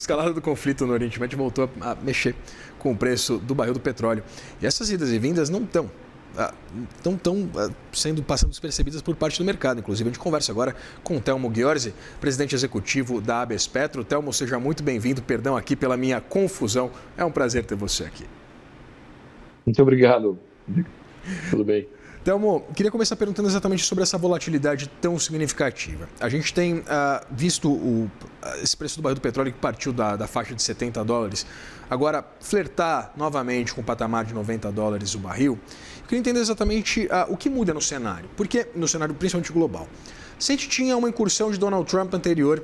escalada do conflito no Oriente Médio voltou a mexer com o preço do barril do petróleo. E essas idas e vindas não estão passando despercebidas por parte do mercado. Inclusive, a gente conversa agora com o Telmo Ghiorzi, presidente executivo da ABES Petro. Telmo, seja muito bem-vindo. Perdão aqui pela minha confusão. É um prazer ter você aqui. Muito obrigado. Tudo bem. Telmo, queria começar perguntando exatamente sobre essa volatilidade tão significativa. A gente tem visto esse preço do barril do petróleo que partiu da faixa de $70, agora flertar novamente com o patamar de $90 o barril. Eu queria entender exatamente o que muda no cenário, porque no cenário principalmente global. Se a gente tinha uma incursão de Donald Trump anterior,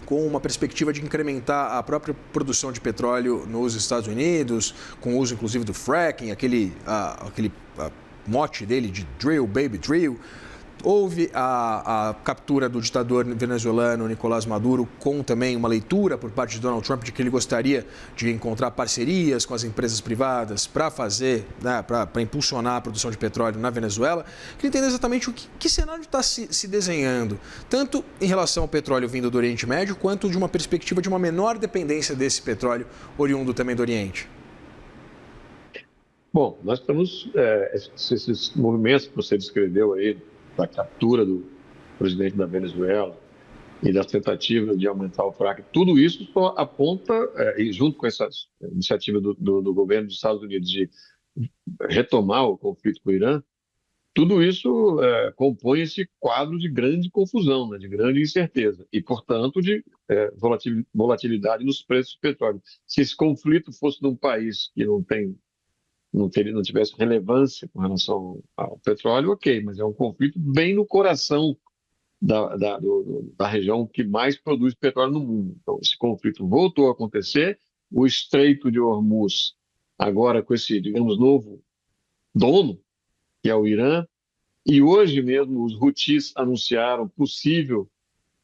com uma perspectiva de incrementar a própria produção de petróleo nos Estados Unidos, com o uso inclusive do fracking, aquele mote dele de drill, baby drill. Houve a captura do ditador venezuelano Nicolás Maduro, com também uma leitura por parte de Donald Trump de que ele gostaria de encontrar parcerias com as empresas privadas para fazer, para impulsionar a produção de petróleo na Venezuela. Queria entender exatamente que cenário está se desenhando, tanto em relação ao petróleo vindo do Oriente Médio, quanto de uma perspectiva de uma menor dependência desse petróleo oriundo também do Oriente. Bom, nós estamos, esses movimentos que você descreveu aí, da captura do presidente da Venezuela e das tentativas de aumentar o fracking, tudo isso só aponta, e junto com essa iniciativa do governo dos Estados Unidos de retomar o conflito com o Irã, tudo isso compõe esse quadro de grande confusão, né, de grande incerteza e, portanto, de volatilidade nos preços do petróleo. Se esse conflito fosse num país que não tivesse relevância com relação ao petróleo, ok, mas é um conflito bem no coração da região que mais produz petróleo no mundo. Então, esse conflito voltou a acontecer, o Estreito de Hormuz, agora com esse, digamos, novo dono, que é o Irã, e hoje mesmo os Houthis anunciaram possível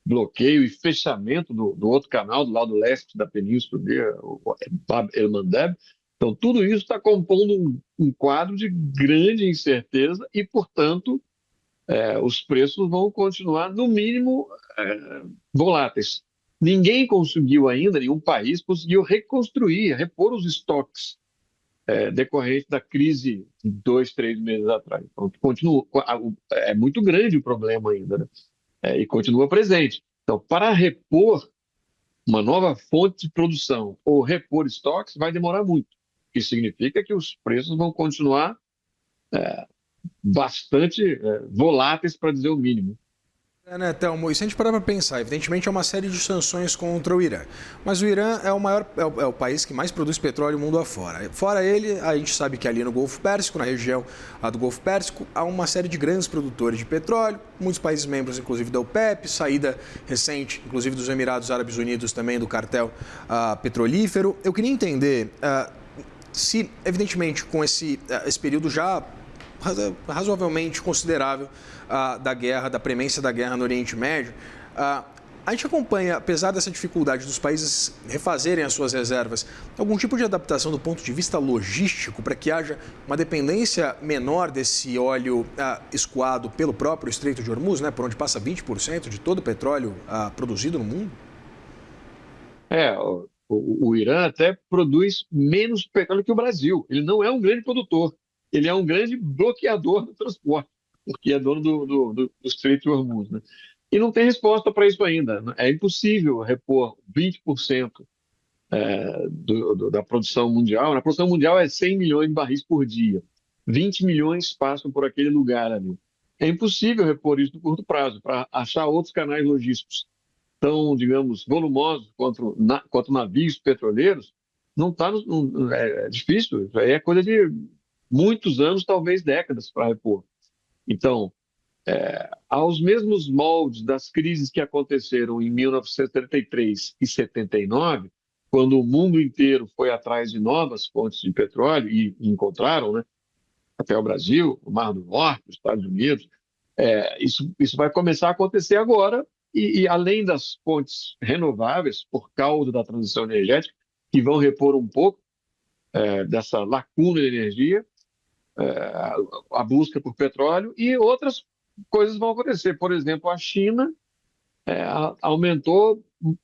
bloqueio e fechamento do outro canal, do lado leste da península, o Bab el-Mandeb. Então, tudo isso está compondo um quadro de grande incerteza e, portanto, os preços vão continuar, no mínimo, voláteis. Ninguém conseguiu ainda, nenhum país conseguiu reconstruir, repor os estoques decorrentes da crise de 2, 3 meses atrás. Então, continua, é muito grande o problema ainda, né? E continua presente. Então, para repor uma nova fonte de produção ou repor estoques, vai demorar muito. Isso significa que os preços vão continuar bastante voláteis, para dizer o mínimo. Né, Telmo? E se a gente parar para pensar, evidentemente é uma série de sanções contra o Irã. Mas o Irã é o país que mais produz petróleo mundo afora. Fora ele, a gente sabe que ali no Golfo Pérsico, na região do Golfo Pérsico, há uma série de grandes produtores de petróleo, muitos países membros, inclusive da OPEP, saída recente, inclusive dos Emirados Árabes Unidos, também do cartel petrolífero. Eu queria entender se, evidentemente, com esse período já razoavelmente considerável da guerra, da premência da guerra no Oriente Médio, a gente acompanha, apesar dessa dificuldade dos países refazerem as suas reservas, algum tipo de adaptação do ponto de vista logístico para que haja uma dependência menor desse óleo escoado pelo próprio Estreito de Hormuz, né, por onde passa 20% de todo o petróleo produzido no mundo? O Irã até produz menos petróleo que o Brasil. Ele não é um grande produtor. Ele é um grande bloqueador do transporte, porque é dono do Estreito de Hormuz, né? E não tem resposta para isso ainda. É impossível repor 20% da produção mundial. A produção mundial é 100 milhões de barris por dia. 20 milhões passam por aquele lugar ali. É impossível repor isso no curto prazo, para achar outros canais logísticos tão, digamos, volumosos quanto navios petroleiros. Não está, é difícil. Isso aí é coisa de muitos anos, talvez décadas, para repor. Então, aos mesmos moldes das crises que aconteceram em 1973 e 79, quando o mundo inteiro foi atrás de novas fontes de petróleo e encontraram, né, até o Brasil, o Mar do Norte, os Estados Unidos, isso vai começar a acontecer agora e além das fontes renováveis, por causa da transição energética, que vão repor um pouco dessa lacuna de energia, a busca por petróleo e outras coisas vão acontecer. Por exemplo, a China aumentou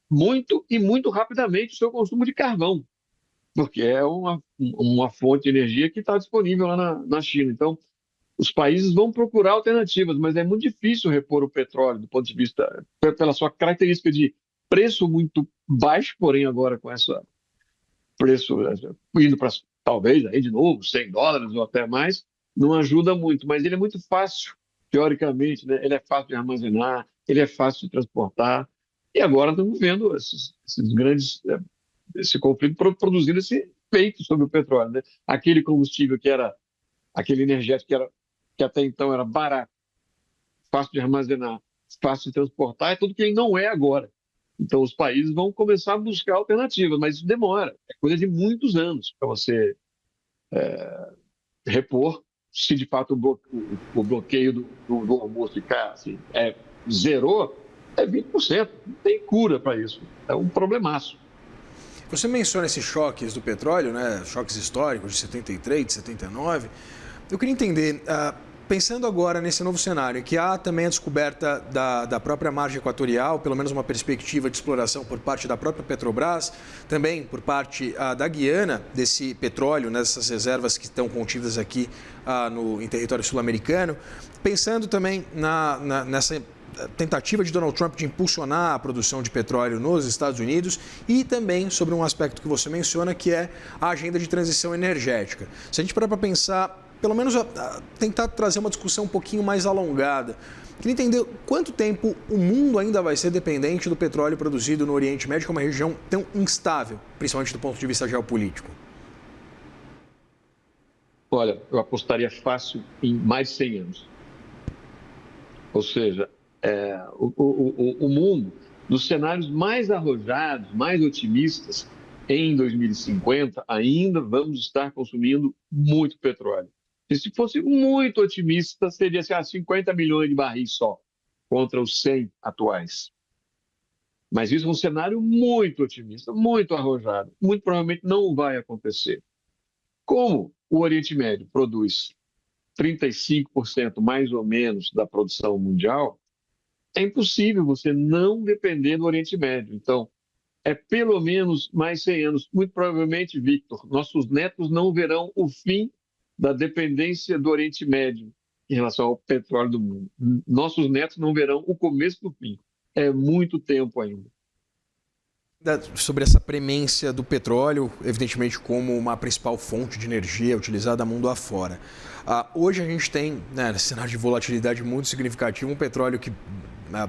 muito e muito rapidamente o seu consumo de carvão, porque é uma fonte de energia que está disponível lá na China. Então, os países vão procurar alternativas, mas é muito difícil repor o petróleo do ponto de vista, pela sua característica de preço muito baixo, porém agora com esse preço indo para talvez aí de novo US$ 100 ou até mais, não ajuda muito, mas ele é muito fácil, teoricamente, né? Ele é fácil de armazenar, ele é fácil de transportar, e agora estamos vendo esses grandes, esse conflito produzindo esse efeito sobre o petróleo, né? Aquele combustível que era, aquele energético que até então era barato, fácil de armazenar, fácil de transportar, é tudo que ele não é agora. Então, os países vão começar a buscar alternativas, mas isso demora. É coisa de muitos anos para você repor. Se de fato o bloqueio do almoço ficar assim, zerou, é 20%. Não tem cura para isso. É um problemaço. Você menciona esses choques do petróleo, né? Choques históricos de 73, de 79. Eu queria entender, pensando agora nesse novo cenário, que há também a descoberta da própria margem equatorial, pelo menos uma perspectiva de exploração por parte da própria Petrobras, também por parte da Guiana, desse petróleo, nessas reservas que estão contidas aqui em território sul-americano. Pensando também nessa tentativa de Donald Trump de impulsionar a produção de petróleo nos Estados Unidos e também sobre um aspecto que você menciona, que é a agenda de transição energética. Se a gente parar para pensar, pelo menos tentar trazer uma discussão um pouquinho mais alongada, queria entender quanto tempo o mundo ainda vai ser dependente do petróleo produzido no Oriente Médio, que é uma região tão instável, principalmente do ponto de vista geopolítico. Olha, eu apostaria fácil em mais de 100 anos. Ou seja, o mundo, nos cenários mais arrojados, mais otimistas, em 2050, ainda vamos estar consumindo muito petróleo. E se fosse muito otimista, seria assim, 50 milhões de barris só, contra os 100 atuais. Mas isso é um cenário muito otimista, muito arrojado. Muito provavelmente não vai acontecer. Como o Oriente Médio produz 35% mais ou menos da produção mundial, é impossível você não depender do Oriente Médio. Então, é pelo menos mais 100 anos. Muito provavelmente, Victor, nossos netos não verão o fim da dependência do Oriente Médio em relação ao petróleo do mundo. Nossos netos não verão o começo do fim. É muito tempo ainda. Sobre essa premência do petróleo, evidentemente como uma principal fonte de energia utilizada mundo afora. Hoje a gente tem, nesse cenário de volatilidade muito significativo, um petróleo que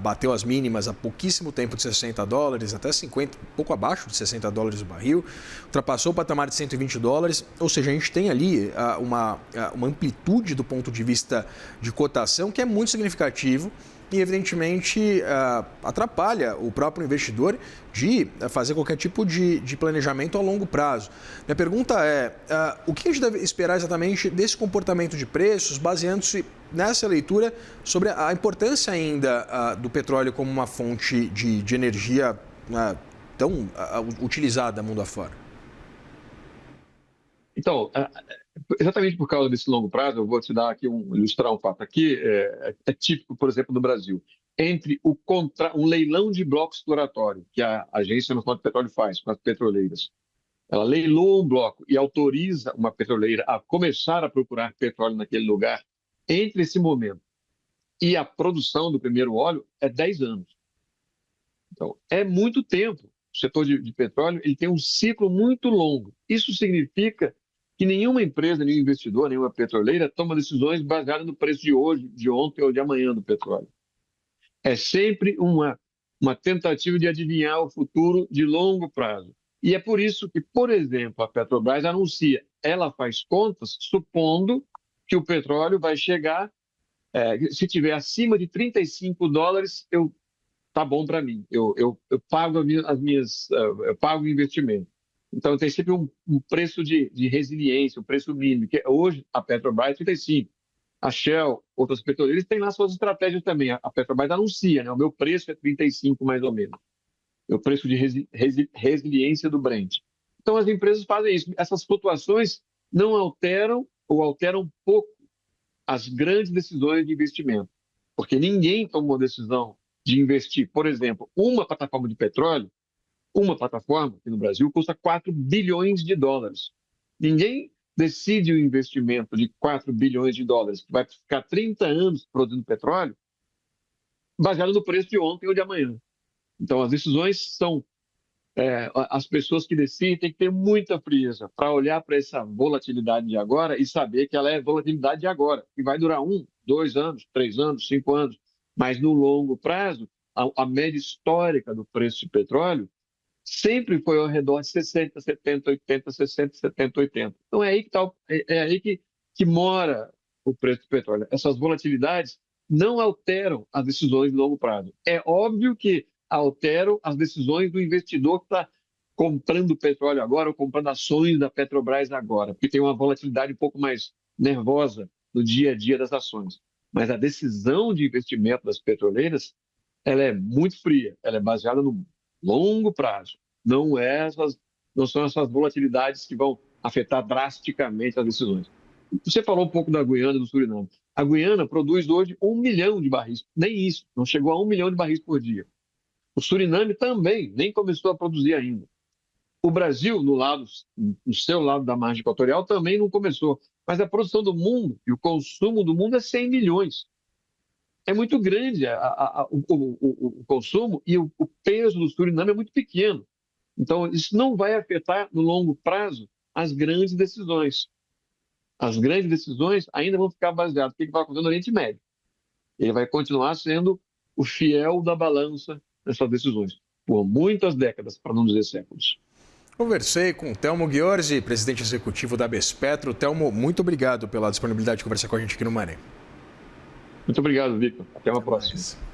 bateu as mínimas há pouquíssimo tempo de $60, até 50, pouco abaixo de $60 o barril, ultrapassou o patamar de $120, ou seja, a gente tem ali uma amplitude do ponto de vista de cotação que é muito significativo e, evidentemente, atrapalha o próprio investidor de fazer qualquer tipo de planejamento a longo prazo. Minha pergunta é, o que a gente deve esperar exatamente desse comportamento de preços, baseando-se nessa leitura sobre a importância ainda do petróleo como uma fonte de energia tão utilizada mundo afora? Então, exatamente por causa desse longo prazo, eu vou te dar aqui ilustrar um fato aqui, é típico, por exemplo, no Brasil. Entre um leilão de bloco exploratório, que a Agência Nacional de Petróleo faz com as petroleiras, ela leiloa um bloco e autoriza uma petroleira a começar a procurar petróleo naquele lugar, entre esse momento e a produção do primeiro óleo, é 10 anos. Então, é muito tempo. O setor de petróleo ele tem um ciclo muito longo. Isso significa que nenhuma empresa, nenhum investidor, nenhuma petroleira toma decisões baseadas no preço de hoje, de ontem ou de amanhã do petróleo. É sempre uma tentativa de adivinhar o futuro de longo prazo. E é por isso que, por exemplo, a Petrobras anuncia, ela faz contas supondo que o petróleo vai chegar, se tiver acima de $35, tá bom para mim, eu pago eu pago o investimento. Então, tem sempre um preço de resiliência, um preço mínimo, que hoje a Petrobras é 35. A Shell, outras petroleiras, têm lá suas estratégias também. A Petrobras anuncia, né? O meu preço é 35, mais ou menos. O preço de resiliência do Brent. Então, as empresas fazem isso. Essas flutuações não alteram ou alteram pouco as grandes decisões de investimento. Porque ninguém toma uma decisão de investir, por exemplo, uma plataforma de petróleo, uma plataforma aqui no Brasil custa 4 bilhões de dólares. Ninguém decide o investimento de 4 bilhões de dólares, que vai ficar 30 anos produzindo petróleo, baseado no preço de ontem ou de amanhã. Então, as decisões são... as pessoas que decidem têm que ter muita frieza para olhar para essa volatilidade de agora e saber que ela é volatilidade de agora, que vai durar 1, 2 anos, 3 anos, 5 anos. Mas no longo prazo, a média histórica do preço de petróleo sempre foi ao redor de 60, 70, 80, 60, 70, 80. Então é aí que, aí que mora o preço do petróleo. Essas volatilidades não alteram as decisões de longo prazo. É óbvio que alteram as decisões do investidor que está comprando petróleo agora ou comprando ações da Petrobras agora, porque tem uma volatilidade um pouco mais nervosa no dia a dia das ações. Mas a decisão de investimento das petroleiras, ela é muito fria, ela é baseada no longo prazo. Não são essas volatilidades que vão afetar drasticamente as decisões. Você falou um pouco da Guiana e do Suriname. A Guiana produz hoje 1 milhão de barris, nem isso, não chegou a 1 milhão de barris por dia. O Suriname também nem começou a produzir ainda. O Brasil, no seu lado da margem equatorial, também não começou. Mas a produção do mundo e o consumo do mundo é 100 milhões. É muito grande o consumo e o peso do Suriname é muito pequeno. Então, isso não vai afetar, no longo prazo, as grandes decisões. As grandes decisões ainda vão ficar baseadas no que vai acontecer no Oriente Médio. Ele vai continuar sendo o fiel da balança nessas decisões, por muitas décadas, para não dizer séculos. Conversei com o Telmo Ghiorzi, presidente executivo da Bespetro. Telmo, muito obrigado pela disponibilidade de conversar com a gente aqui no Maré. Muito obrigado, Victor. Até uma próxima.